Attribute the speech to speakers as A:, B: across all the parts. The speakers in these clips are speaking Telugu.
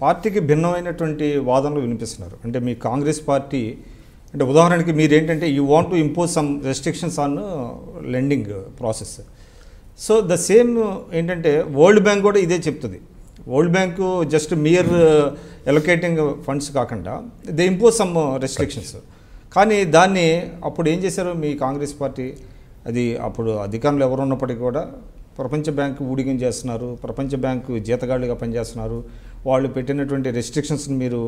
A: పార్టీకి భిన్నమైనటువంటి వాదనలు వినిపిస్తున్నారు. అంటే మీ కాంగ్రెస్ పార్టీ అంటే ఉదాహరణకి మీరేంటంటే you want to impose some restrictions on lending process. So the same ఏంటంటే వరల్డ్ బ్యాంక్ కూడా ఇదే చెప్తుంది. World bank just mere allocating funds కాకుండా దే ఇంపోజ్ సమ్ రెస్ట్రిక్షన్స్. కానీ దాన్ని అప్పుడు ఏం చేశారు మీ కాంగ్రెస్ పార్టీ? అది అప్పుడు అధికారంలో ఎవరు ఉన్నప్పటికీ కూడా ప్రపంచ బ్యాంకు ఊడిగం చేస్తున్నారు, ప్రపంచ బ్యాంకు జీతగాళ్ళుగా పనిచేస్తున్నారు, వాళ్ళు పెట్టినటువంటి రెస్ట్రిక్షన్స్ని మీరు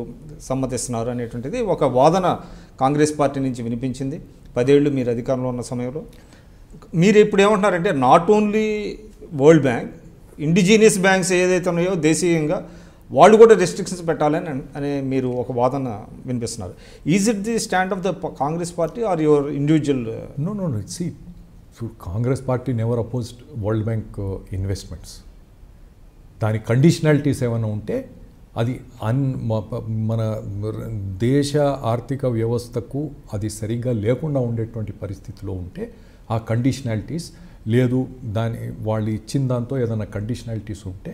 A: సమ్మతిస్తున్నారు అనేటువంటిది ఒక వాదన కాంగ్రెస్ పార్టీ నుంచి వినిపించింది 10 ఏళ్ళు మీరు అధికారంలో ఉన్న సమయంలో. మీరు ఇప్పుడు ఏమంటున్నారంటే not only world bank, indigenous banks ఏదైతే ఉన్నాయో దేశీయంగా వాళ్ళు కూడా రెస్ట్రిక్షన్స్ పెట్టాలని అనే మీరు ఒక వాదన వినిపిస్తున్నారు. Is it the stand of the Congress party or your individual?
B: No see Congress party never opposed World Bank investments. దాని కండిషనాలిటీస్ ఏమైనా ఉంటే అది మన దేశ ఆర్థిక వ్యవస్థకు అది సరిగ్గా లేకుండా ఉండేటువంటి పరిస్థితిలో ఉంటే ఆ కండిషనాలిటీస్ లేదు, వాళ్ళు ఇచ్చిన దాంతో ఏదైనా కండిషనాలిటీస్ ఉంటే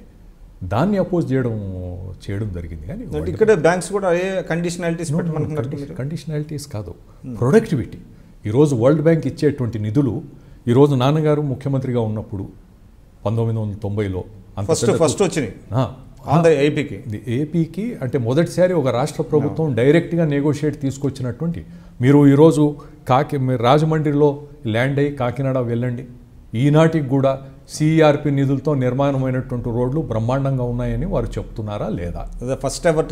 B: దాన్ని అపోజ్ చేయడం జరిగింది. కానీ
A: ఇక్కడ బ్యాంక్స్ కూడా ఏ కండిషనాలిటీస్ పెట్టమంటున్నారు?
B: కండిషనాలిటీస్ కాదు, ప్రొడక్టివిటీ. ఈరోజు వరల్డ్ బ్యాంక్ ఇచ్చేటువంటి నిధులు ఈరోజు నాన్నగారు ముఖ్యమంత్రిగా ఉన్నప్పుడు 1990లో
A: ఫస్ట్ వచ్చినాయి
B: ఏపీకి అంటే మొదటిసారి ఒక రాష్ట్ర ప్రభుత్వం డైరెక్ట్గా నెగోషియేట్ తీసుకొచ్చినటువంటి. మీరు ఈరోజు మీరు రాజమండ్రిలో ల్యాండ్ అయ్యి కాకినాడ వెళ్ళండి, ఈనాటికి కూడా సిఆర్పి నిధులతో నిర్మాణమైనటువంటి రోడ్లు బ్రహ్మాండంగా ఉన్నాయని వారు చెప్తున్నారా లేదా?
A: First ever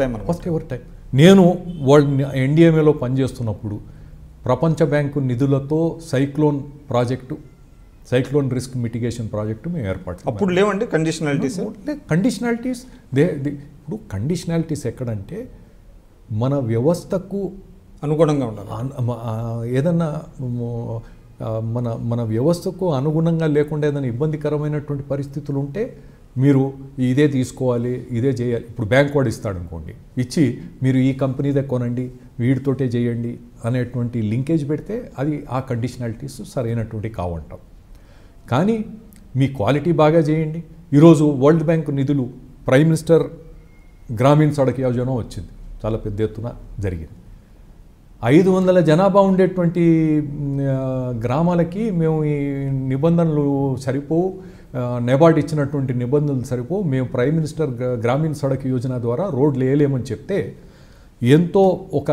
A: time.
B: నేను ఎన్డీఎంఏలో పనిచేస్తున్నప్పుడు ప్రపంచ బ్యాంకు నిధులతో సైక్లోన్ రిస్క్ మిటిగేషన్ ప్రాజెక్టు మేము ఏర్పాటు.
A: అప్పుడు లేవండి కండిషనాలిటీస్?
B: ఇప్పుడు కండిషనాలిటీస్ ఎక్కడంటే మన వ్యవస్థకు
A: అనుగుణంగా ఉండాలి.
B: ఏదన్నా మన వ్యవస్థకు అనుగుణంగా లేకుండా ఏదైనా ఇబ్బందికరమైనటువంటి పరిస్థితులు ఉంటే మీరు ఇదే తీసుకోవాలి, ఇదే చేయాలి. ఇప్పుడు బ్యాంక్ వాడు ఇస్తాడు అనుకోండి, ఇచ్చి మీరు ఈ కంపెనీదే కొనండి, వీడితోటే చేయండి అనేటువంటి లింకేజ్ పెడితే అది ఆ కండిషనాలిటీస్ సరైనటువంటి కావంటాం. కానీ మీ క్వాలిటీ బాగా చేయండి. ఈరోజు వరల్డ్ బ్యాంక్ నిధులు ప్రైమ్ మినిస్టర్ గ్రామీణ సడక్ యోజన వచ్చింది, చాలా పెద్ద ఎత్తున జరిగింది. 500 జనాభా ఉండేటువంటి గ్రామాలకి మేము ఈ నిబంధనలు సరిపోవు, నెబార్డ్ ఇచ్చినటువంటి నిబంధనలు సరిపోవు, మేము ప్రైమ్ మినిస్టర్ గ్రామీణ సడక్ యోజన ద్వారా రోడ్లు వేయలేమని చెప్తే ఎంతో ఒక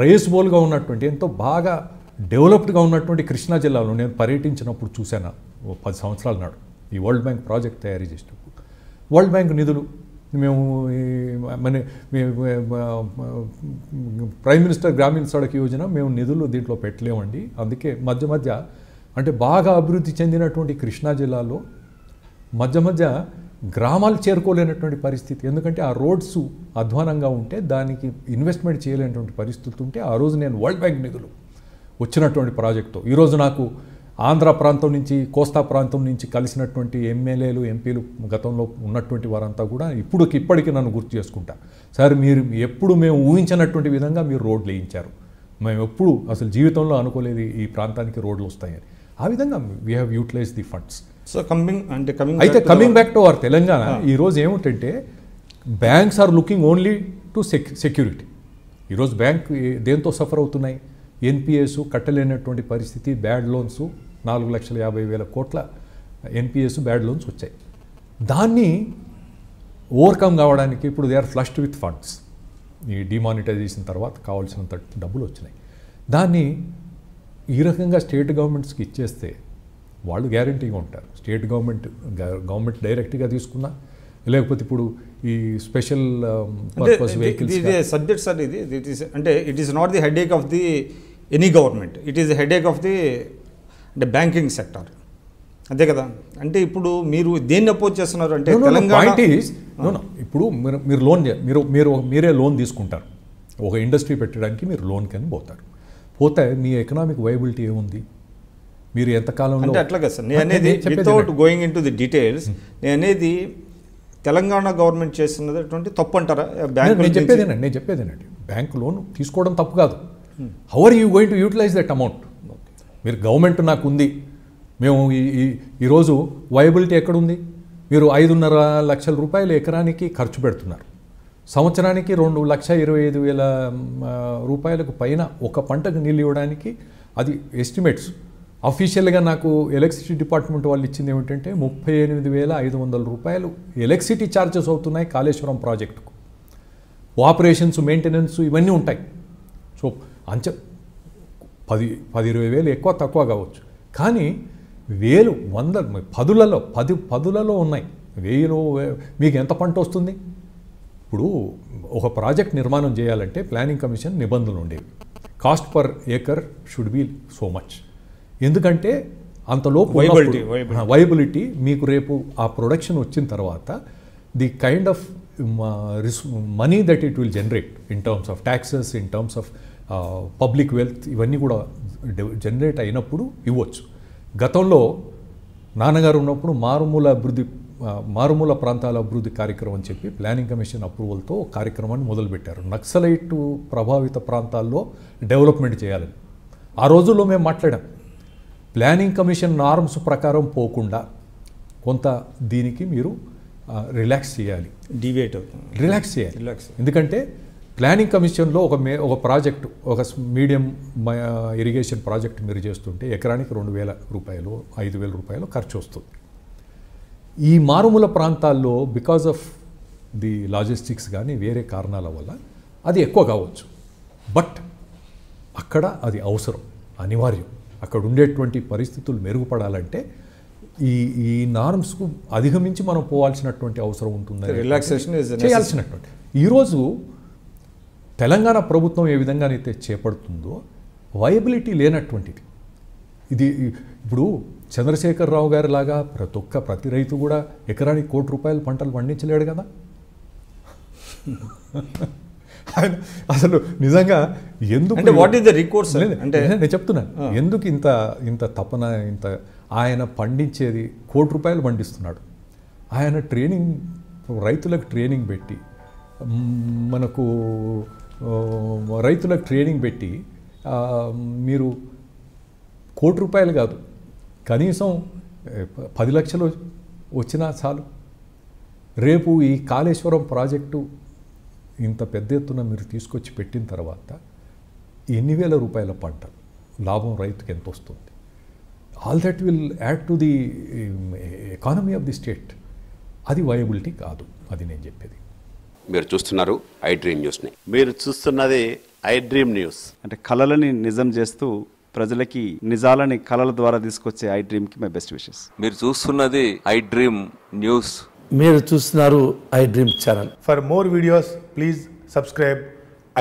B: రేస్బోల్గా ఉన్నటువంటి ఎంతో బాగా డెవలప్డ్గా ఉన్నటువంటి కృష్ణా జిల్లాలో నేను పర్యటించినప్పుడు చూశాను 10 సంవత్సరాల నాడు ఈ వరల్డ్ బ్యాంక్ ప్రాజెక్ట్ తయారు చేసినప్పుడు. వరల్డ్ బ్యాంక్ నిధులు మేము ప్రైమ్ మినిస్టర్ గ్రామీణ సడక్ యోజన మేము నిధులు దీంట్లో పెట్టలేమండి. అందుకే మధ్య అంటే బాగా అభివృద్ధి చెందినటువంటి కృష్ణా జిల్లాలో మధ్య గ్రామాలు చేరుకోలేనటువంటి పరిస్థితి. ఎందుకంటే ఆ రోడ్స్ అధ్వానంగా ఉంటే దానికి ఇన్వెస్ట్మెంట్ చేయలేనటువంటి పరిస్థితి ఉంటే ఆ రోజు నేను వరల్డ్ బ్యాంక్ నిధులు వచ్చినటువంటి ప్రాజెక్టు ఈరోజు నాకు ఆంధ్ర ప్రాంతం నుంచి కోస్తా ప్రాంతం నుంచి కలిసినటువంటి ఎమ్మెల్యేలు ఎంపీలు గతంలో ఉన్నటువంటి వారంతా కూడా ఇప్పటికీ నన్ను గుర్తు చేసుకుంటా, సార్ మీరు ఎప్పుడు మేము ఊహించినటువంటి విధంగా మీరు రోడ్లు వేయించారు, మేము ఎప్పుడు అసలు జీవితంలో అనుకోలేదు ఈ ప్రాంతానికి రోడ్లు వస్తాయని. ఆ విధంగా we have utilise the funds.
A: So
B: coming back to our Telangana, ఈరోజు ఏమిటంటే banks are looking only to security. ఈరోజు బ్యాంక్ దేంతో సఫర్ అవుతున్నాయి? ఎన్పిఎస్ కట్టలేనటువంటి పరిస్థితి, బ్యాడ్ లోన్స్ 4,50,000 కోట్ల ఎన్పిఎస్ బ్యాడ్ లోన్స్ వచ్చాయి. దాన్ని ఓవర్కమ్ కావడానికి ఇప్పుడు they are flushed with funds. ఈ డిమానిటైజేషన్ తర్వాత కావాల్సినంత డబ్బులు వచ్చినాయి. దాన్ని ఈ రకంగా స్టేట్ గవర్నమెంట్స్కి ఇచ్చేస్తే వాళ్ళు గ్యారంటీగా ఉంటారు. స్టేట్ గవర్నమెంట్ డైరెక్ట్గా తీసుకున్నా, లేకపోతే ఇప్పుడు ఈ special purpose vehicles
A: subject sir ఇది అంటే it is not the headache of the any government, it is the headache of the అంటే బ్యాంకింగ్ సెక్టర్, అంతే కదా. అంటే ఇప్పుడు మీరు దేన్ని అపోజ్ చేస్తున్నారు అంటే తెలంగాణ
B: ఇప్పుడు మీరే లోన్ తీసుకుంటారు, ఒక ఇండస్ట్రీ పెట్టడానికి మీరు లోన్ కని పోతే మీ ఎకనామిక్ వైబిలిటీ ఏముంది? మీరు ఎంతకాలంలో
A: అంటే అట్లా కదా సార్ నేను అనేది, without going in to the details, నేను అనేది తెలంగాణ గవర్నమెంట్ చేస్తున్నటువంటి తప్పు అంటారా?
B: నేను చెప్పేదేనండి బ్యాంక్ లోన్ తీసుకోవడం తప్పు కాదు. How are you going to utilise that amount? మీరు గవర్నమెంట్ నాకు ఉంది, మేము ఈరోజు వైబిలిటీ ఎక్కడుంది? మీరు 5.5 లక్షల రూపాయలు ఎకరానికి ఖర్చు పెడుతున్నారు. సంవత్సరానికి 2,25,000 రూపాయలకు పైన ఒక పంటకు నీళ్ళు ఇవ్వడానికి అది ఎస్టిమేట్స్. అఫీషియల్గా నాకు ఎలక్ట్రిసిటీ డిపార్ట్మెంట్ వాళ్ళు ఇచ్చింది ఏమిటంటే 38,500 రూపాయలు ఎలక్ట్రిసిటీ ఛార్జెస్ అవుతున్నాయి కాళేశ్వరం ప్రాజెక్టుకు. ఆపరేషన్స్, మెయింటెనెన్స్ ఇవన్నీ ఉంటాయి. సో 10-20 వేలు ఎక్కువ తక్కువ కావచ్చు, కానీ వేలు, వందలు, పదులలో ఉన్నాయి. మీకు ఎంత పంట వస్తుంది? ఇప్పుడు ఒక ప్రాజెక్ట్ నిర్మాణం చేయాలంటే ప్లానింగ్ కమిషన్ నిబంధనలు ఉండేవి. Cost per acre should be so much. ఎందుకంటే అంతలోపు వైబిలిటీ మీకు రేపు ఆ ప్రొడక్షన్ వచ్చిన తర్వాత the kind of money that it will generate in terms of taxes, in terms of public wealth, ఇవన్నీ కూడా జనరేట్ అయినప్పుడు ఇవ్వచ్చు. గతంలో నాన్నగారు ఉన్నప్పుడు మారుమూల ప్రాంతాల అభివృద్ధి కార్యక్రమం అని చెప్పి ప్లానింగ్ కమిషన్ అప్రూవల్తో కార్యక్రమాన్ని మొదలుపెట్టారు. నక్సలైట్ ప్రభావిత ప్రాంతాల్లో డెవలప్మెంట్ చేయాలని. ఆ రోజుల్లో మేము మాట్లాడాం, ప్లానింగ్ కమిషన్ నార్మ్స్ ప్రకారం పోకుండా కొంత దీనికి మీరు రిలాక్స్ చేయాలి,
A: డివేట్ అవుతుంది,
B: రిలాక్స్ చేయాలి. ఎందుకంటే ప్లానింగ్ కమిషన్లో ఒక ప్రాజెక్టు, ఒక మీడియం ఇరిగేషన్ ప్రాజెక్ట్ మీరు చేస్తుంటే ఎకరానికి 2,000 రూపాయలు, 5,000 రూపాయలు ఖర్చు వస్తుంది. ఈ మారుమూల ప్రాంతాల్లో బికాజ్ ఆఫ్ ది లాజిస్టిక్స్ కానీ వేరే కారణాల వల్ల అది ఎక్కువ కావచ్చు, బట్ అక్కడ అది అవసరం, అనివార్యం. అక్కడ ఉండేటువంటి పరిస్థితులు మెరుగుపడాలంటే ఈ నార్మ్స్కు అధిగమించి మనం పోవాల్సినటువంటి అవసరం ఉంటుంది,
A: రిలాక్సేషన్
B: చేయాల్సినటువంటి. ఈరోజు తెలంగాణ ప్రభుత్వం ఏ విధంగానైతే చేపడుతుందో వయబిలిటీ లేనటువంటిది ఇది. ఇప్పుడు చంద్రశేఖరరావు గారి లాగా ప్రతి రైతు కూడా ఎకరానికి 1 కోటి రూపాయల పంటలు పండించలేడు కదా. ఆయన అసలు నిజంగా ఎందుకు,
A: వాట్ ఈస్ ద రికోర్స్
B: అంటే నేను చెప్తున్నాను, ఎందుకు ఇంత తపన, ఆయన పండించేది 1 కోటి రూపాయలు పండిస్తున్నాడు. ఆయన రైతులకు ట్రైనింగ్ పెట్టి, మనకు రైతులకు ట్రైనింగ్ పెట్టి మీరు 1 కోటి రూపాయలు కాదు, కనీసం 10 లక్షలు వచ్చినా చాలు. రేపు ఈ కాళేశ్వరం ప్రాజెక్టు ఇంత పెద్ద ఎత్తున మీరు తీసుకొచ్చి పెట్టిన తర్వాత ఎన్ని వేల రూపాయల పంట లాభం రైతుకి ఎంత వస్తుంది? All that will add to the economy of the state. అది వయబిలిటీ కాదు, అది నేను చెప్పేది.
C: మీరు చూస్తున్నారు ఐ డ్రీమ్ న్యూస్ని.
D: మీరు చూస్తున్నది ఐ డ్రీమ్ న్యూస్. అంటే కళలని నిజం చేస్తూ ప్రజలకి నిజాలని కళల ద్వారా తీసుకొచ్చే ఐ డ్రీమ్కి మై బెస్ట్ విషెస్.
E: మీరు చూస్తున్నది ఐ డ్రీమ్ న్యూస్.
F: మీరు చూస్తున్నారు I dream channel.
G: For more videos please subscribe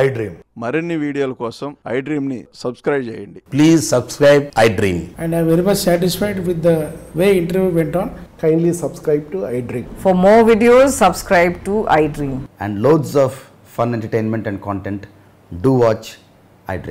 G: I dream.
D: మరిన్ని వీడియోల కోసం ఐ డ్రీమ్ని సబ్స్క్రైబ్ చేయండి.
F: Please subscribe I dream.
H: And I am very much satisfied with the way interview went on.
G: Kindly subscribe to I Dream.
I: For more videos, subscribe to I Dream.
F: And loads of fun entertainment and content. Do watch I Dream.